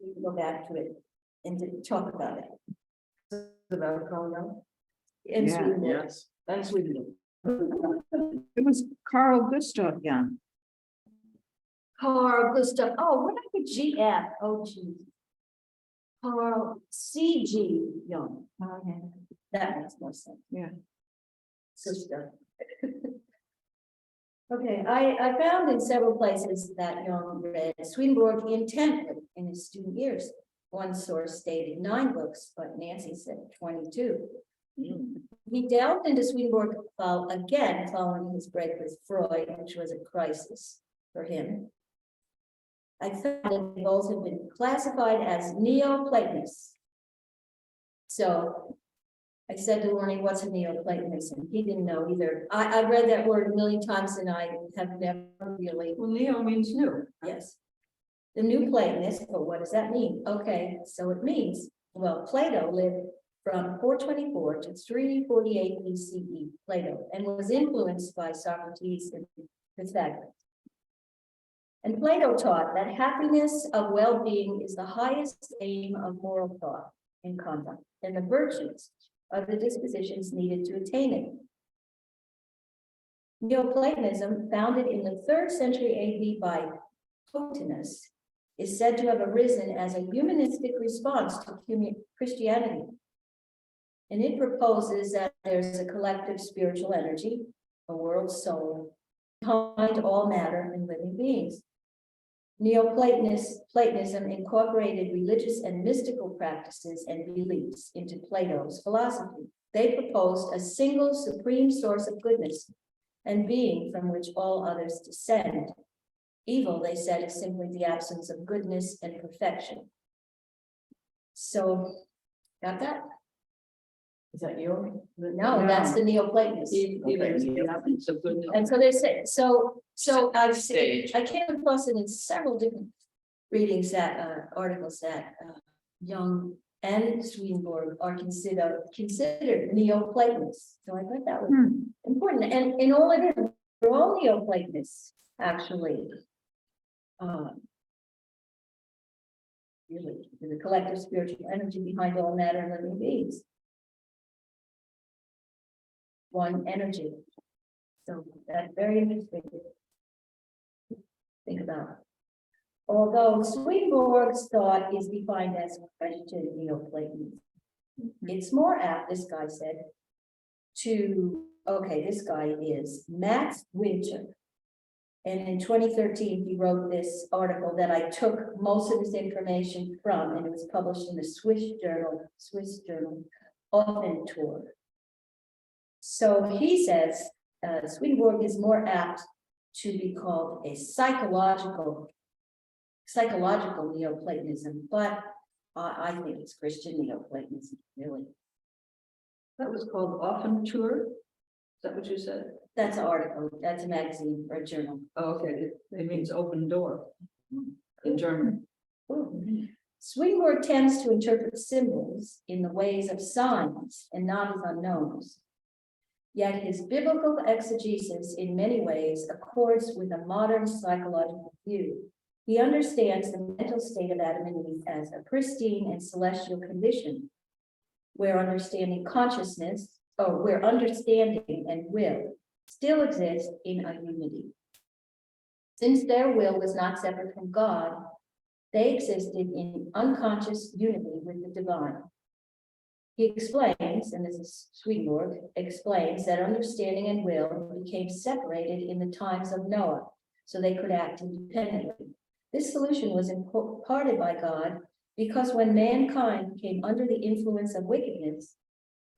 We can go back to it and to talk about it. About Carl Jung? And Yeah. Swedenborg. Yes. And Swedenborg. It was Carl Gustaf Jung. Carl Gustaf, oh, what happened to GF? Oh, gee. Carl C.G. Jung. Okay. That makes more sense. Yeah. Sister. Okay, I found in several places that Jung read Swedenborg intently in his student years. One source stated 9 books, but Nancy said 22. He delved into Swedenborg again following his break with Freud, which was a crisis for him. I found that both have been classified as Neoplatonists. So I said to Lorraine, what's a Neoplatonism? He didn't know either. I've read that word a million times and I have never really. Well, neo means new. Yes. The new Platonist, but what does that mean? Okay, so it means, well, Plato lived from 424 to 348 BCE, Plato, and was influenced by Socrates and Pythagoras. And Plato taught that happiness of well-being is the highest aim of moral thought and conduct, and the virtues are the dispositions needed to attain it. Neoplatonism, founded in the 3rd century AD by Plotinus, is said to have arisen as a humanistic response to Christianity. And it proposes that there's a collective spiritual energy, a world soul, behind all matter and living beings. Neoplatonism incorporated religious and mystical practices and beliefs into Plato's philosophy. They proposed a single supreme source of goodness and being from which all others descend. Evil, they said, is simply the absence of goodness and perfection. So, got that? Is that your? No, that's the Neoplatonist. Even is the absence of goodness. And so they say, so I've seen, Stage. I came across it in several different readings that, articles that, Jung and Swedenborg are considered Neoplatonists. So I thought that was important, and in all it is, they're all Neoplatonists, actually. Really, the collective spiritual energy behind all matter and living beings. One energy. So that's very interesting to think about. Although Swedenborg's thought is defined as Christian Neoplatonism, it's more apt, this guy said, to, okay, this guy is Max Winter. And in 2013, he wrote this article that I took most of this information from, and it was published in the Swiss journal, Aventur. So he says, Swedenborg is more apt to be called a psychological Neoplatonism, but I think it's Christian Neoplatonism, really. That was called Often Tour. Is that what you said? That's an article, that's a magazine or a journal. Oh, okay, it means open door in German. Swedenborg tends to interpret symbols in the ways of signs and not as unknowns. Yet his biblical exegesis in many ways accords with a modern psychological view. He understands the mental state of Adam and Eve as a pristine and celestial condition, where understanding and will still exist in a unity. Since their will was not separate from God, they existed in unconscious unity with the divine. He explains, and this is Swedenborg, explains that understanding and will became separated in the times of Noah, so they could act independently. This solution was imparted by God because when mankind came under the influence of wickedness,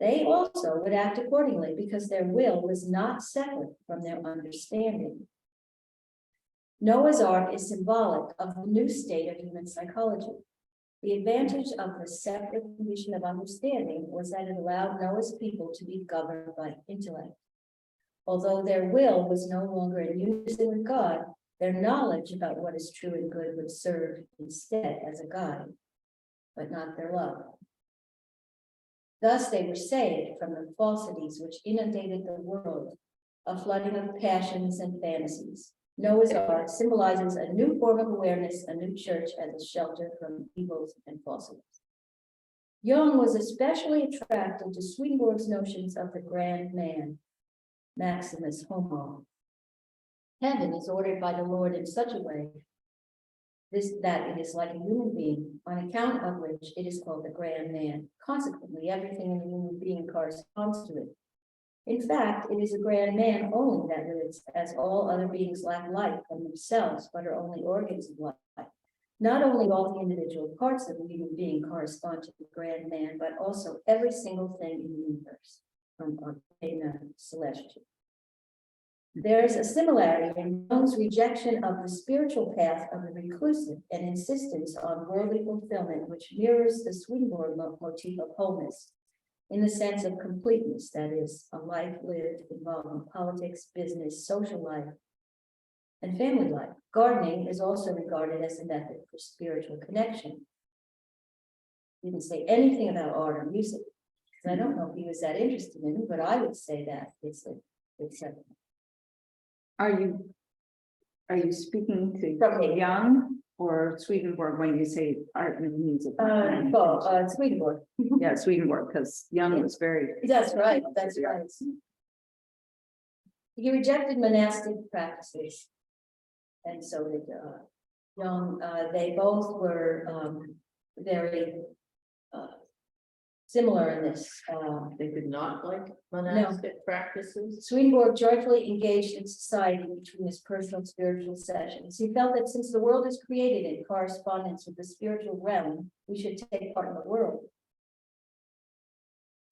they also would act accordingly because their will was not separate from their understanding. Noah's Ark is symbolic of the new state of human psychology. The advantage of the separate condition of understanding was that it allowed Noah's people to be governed by intellect. Although their will was no longer in unison with God, their knowledge about what is true and good would serve instead as a guide, but not their love. Thus, they were saved from the falsities which inundated the world, a flooding of passions and fantasies. Noah's Ark symbolizes a new form of awareness, a new church as a shelter from evils and falsehoods. Jung was especially attracted to Swedenborg's notions of the grand man, Maximus Homo. Heaven is ordered by the Lord in such a way that it is like a human being, on account of which it is called the grand man. Consequently, everything in the human being corresponds to it. In fact, it is a grand man only that lives, as all other beings lack life from themselves, but are only organs of life. Not only all the individual parts of the human being correspond to the grand man, but also every single thing in the universe, from arcana celestial. There is a similarity in Jung's rejection of the spiritual path of the reclusive and insistence on worldly fulfillment, which mirrors the Swedenborg motif of wholeness, in the sense of completeness, that is, a life lived involving politics, business, social life, and family life. Gardening is also regarded as a method for spiritual connection. He didn't say anything about art or music. I don't know if he was that interested in it, but I would say that it's a Are you speaking to From me. Jung or Swedenborg when you say art and music? Swedenborg. Yeah, Swedenborg, because Jung was very. That's right, that's right. He rejected monastic practices. And so did Jung. They both were very similar in this. They did not like monastic practices. Swedenborg joyfully engaged in society between his personal and spiritual sessions. He felt that since the world is created in correspondence with the spiritual realm, we should take part in the world.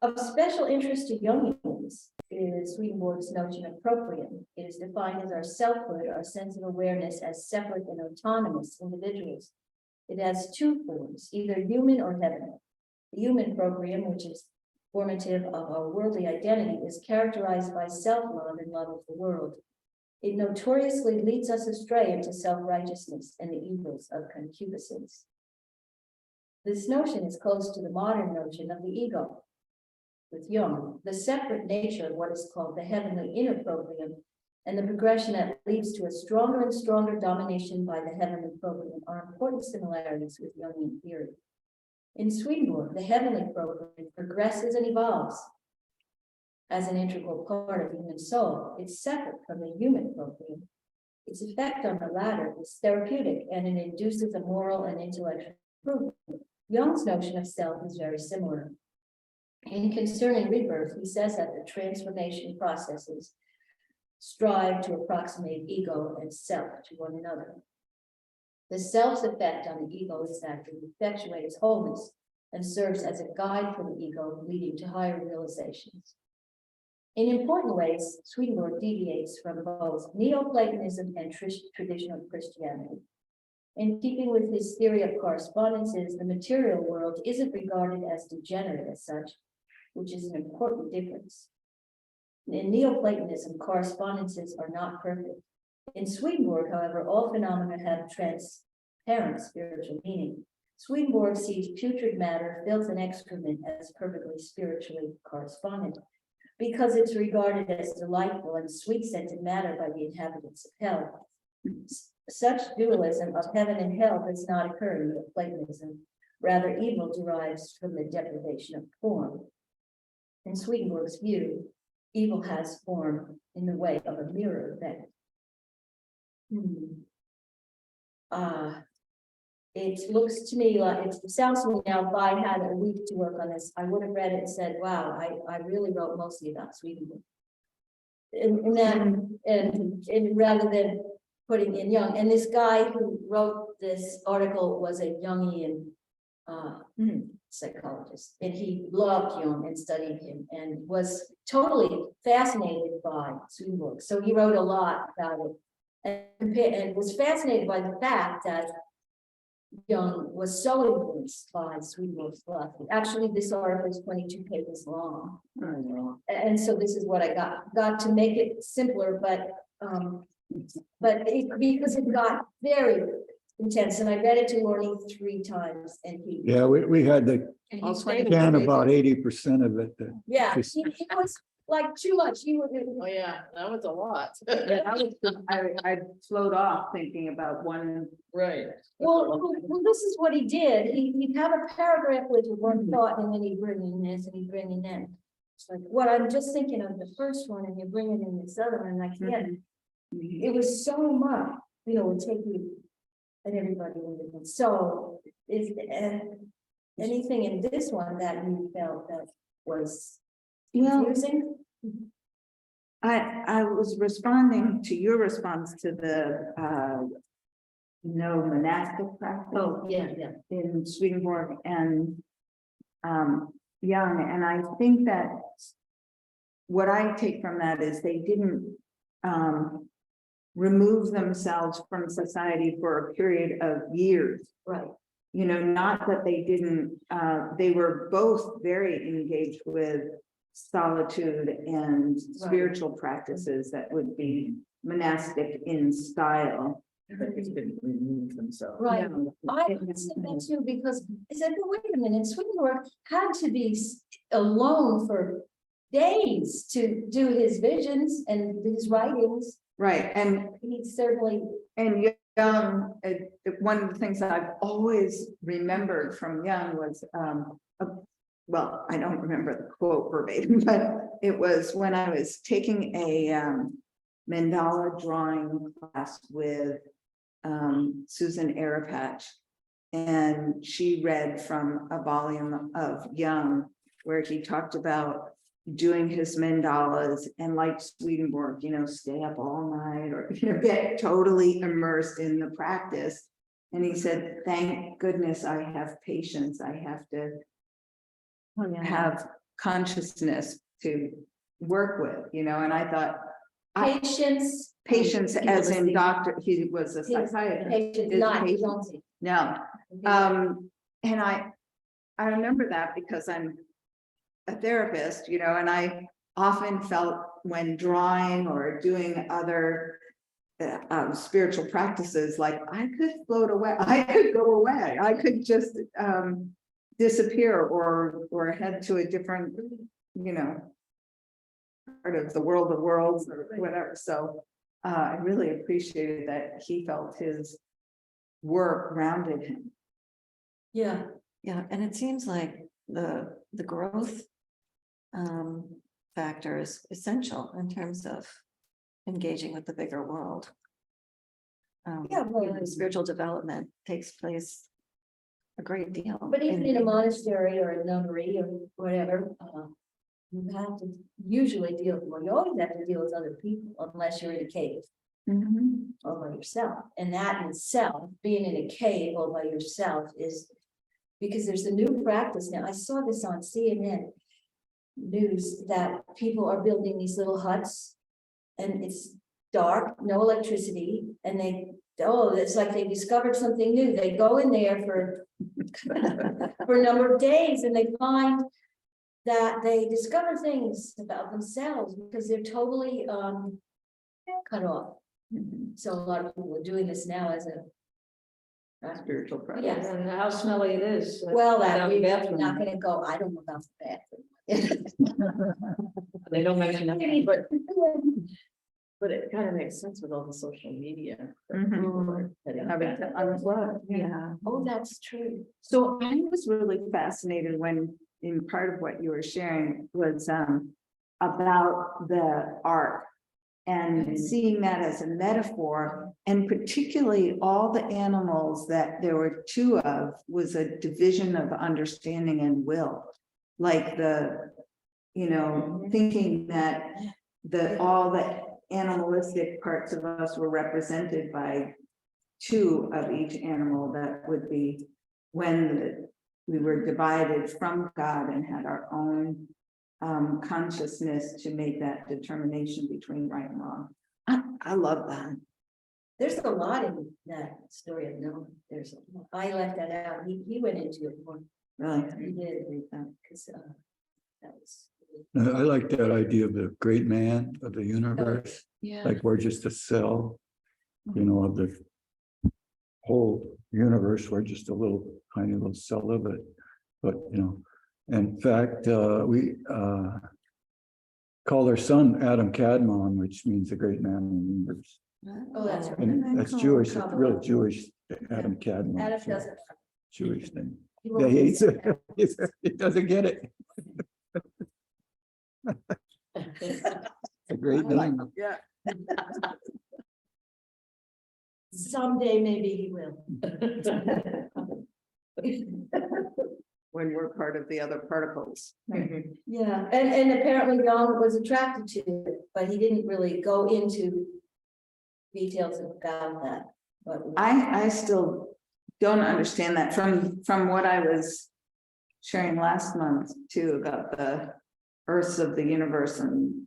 Of special interest to Jungians is Swedenborg's notion of proprium. It is defined as our selfhood, our sense of awareness as separate and autonomous individuals. It has two forms, either human or heavenly. The human proprium, which is formative of our worldly identity, is characterized by self-love and love of the world. It notoriously leads us astray into self-righteousness and the evils of concupiscence. This notion is close to the modern notion of the ego. With Jung, the separate nature of what is called the heavenly inner proprium and the progression that leads to a stronger and stronger domination by the heavenly proprium are important similarities with Jungian theory. In Swedenborg, the heavenly proprium progresses and evolves as an integral part of the human soul. It's separate from the human proprium. Its effect on the latter is therapeutic, and it induces a moral and intellectual improvement. Jung's notion of self is very similar. In Concerning Rebirth, he says that the transformation processes strive to approximate ego and self to one another. The self's effect on the ego is that it effectuates wholeness and serves as a guide for the ego, leading to higher realizations. In important ways, Swedenborg deviates from both Neoplatonism and traditional Christianity. In keeping with his theory of correspondences, the material world isn't regarded as degenerate as such, which is an important difference. In Neoplatonism, correspondences are not perfect. In Swedenborg, however, all phenomena have transparent spiritual meaning. Swedenborg sees putrid matter, filth, and excrement as perfectly spiritually correspondent, because it's regarded as delightful and sweet-scented matter by the inhabitants of hell. Such dualism of heaven and hell does not occur in Neoplatonism. Rather, evil derives from the deprivation of form. In Swedenborg's view, evil has form in the way of a mirror effect. It looks to me like, it sounds to me now, if I had a week to work on this, I would have read it and said, wow, I really wrote mostly about Swedenborg. And rather than putting in Jung, and this guy who wrote this article was a Jungian psychologist, and he loved Jung and studied him and was totally fascinated by Swedenborg. So he wrote a lot about it. And was fascinated by the fact that Jung was so influenced by Swedenborg's philosophy. Actually, this article is 22 pages long. And so this is what I got to make it simpler, but because it got very intense, and I read it to Lorraine 3 times, and he. Yeah, we had to And he scan about 80% of it. Yeah, he was like too much, you were. Oh, yeah, that was a lot. I float off thinking about one. Right. Well, this is what he did. He'd have a paragraph with one thought and then he'd bring in this and he'd bring in that. It's like, what I'm just thinking of the first one and you're bringing in this other one, like, yeah, it was so much, would take you and everybody would have. So is anything in this one that you felt that was confusing? I was responding to your response to the monastic practice. Oh, yeah. In Swedenborg and Jung, and I think that what I take from that is they didn't remove themselves from society for a period of years. Right. Not that they didn't, they were both very engaged with solitude and spiritual practices that would be monastic in style. But they didn't remove themselves. Right. No. I understand that too, because I said, well, wait a minute, Swedenborg had to be alone for days to do his visions and his writings. Right, and He certainly, Young, one of the things that I've always remembered from Young was, well, I don't remember the quote verbatim, but it was when I was taking a mandala drawing class with Susan Arapatch, and she read from a volume of Young where he talked about doing his mandalas and like Swedenborg, stay up all night or get totally immersed in the practice. And he said, thank goodness I have patience. I have to have consciousness to work with, and I thought patience as in doctor, he was a psychiatrist. patience, His not patience. exhausting. No, and I remember that because I'm a therapist, and I often felt when drawing or doing other spiritual practices, like I could float away, I could go away, I could just disappear or head to a different, part of the world of worlds or whatever. So I really appreciated that he felt his work grounded him. Yeah. Yeah, and it seems like the growth factor is essential in terms of engaging with the bigger world. Yeah, well, The spiritual development takes place a great deal. But even in a monastery or a nunnery or whatever, you have to usually deal, well, you always have to deal with other people unless you're in a cave all by yourself. And that in itself, being in a cave all by yourself is, because there's a new practice now. I saw this on CNN news that people are building these little huts and it's dark, no electricity, and it's like they discovered something new. They go in there for a number of days and they find that they discover things about themselves because they're totally cut off. So a lot of people are doing this now as a Spiritual practice. yes. And how smelly it is. Well, without we're bathroom. not gonna go, I don't know about the bathroom. They don't mention that. But it kind of makes sense with all the social media. Having to unplug. Yeah. Oh, that's true. So I was really fascinated when, in part of what you were sharing was about the ark and seeing that as a metaphor, and particularly all the animals that there were two of was a division of understanding and will, like thinking that all the animalistic parts of us were represented by two of each animal. That would be when we were divided from God and had our own consciousness to make that determination between right and wrong. I love that. There's a lot in that story of Noah. I left that out. He went into it more. Really. He did, because that was. I like that idea of the great man of the universe, Yeah. like we're just a cell, of the whole universe. We're just a tiny little cell of it. But, in fact, call their son Adam Kadmon, which means a great man in the universe. Oh, that's right. And that's Jewish, it's really Jewish, Adam Kadmon. Adam so doesn't. Jewish thing. he Yeah, won't he use hates it. it. He doesn't get it. It's a great name. Yeah. Someday maybe he will. When we're part of the other particles. Yeah, and apparently Jung was attracted to it, but he didn't really go into details about that. But I still don't understand that from what I was sharing last month too, about the Earths of the universe and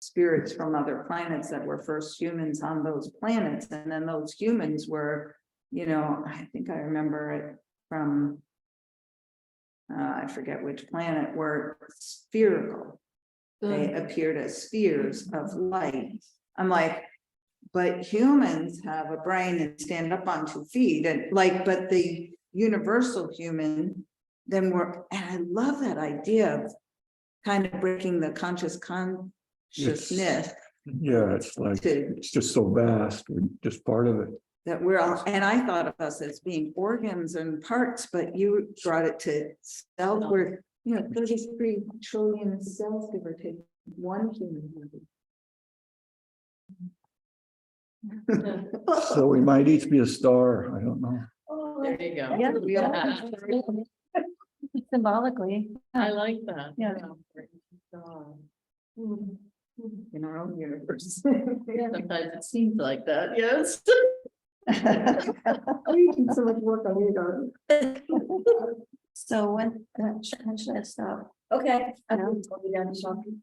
spirits from other planets that were first humans on those planets, and then those humans were, I think I remember it from I forget which planet, were spherical. They appeared as spheres of light. I'm like, but humans have a brain and stand up on 2 feet, and but the universal human, then and I love that idea of kind of breaking the consciousness Yeah, it's like, it's just so vast, we're just part of it. that we're all, and I thought of us as being organs and parts, but you brought it to cells, we're, 33 trillion cells, give or take, one human body. So we might each be a star, I don't know. There you go. Yeah. We all- Symbolically. I like that. Yeah. In our own universe. Sometimes it seems like that, yes. We do so much work on it. So when should I stop? okay, I'll be down to shopping.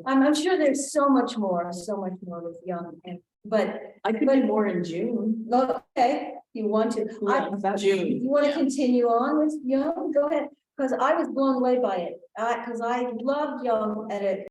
I'm sure there's so much more with Jung, but I could do more in June. okay, you want to. June. You want to Yeah. continue on with Jung? Go ahead, because I was blown away by it. Because I loved Jung at it.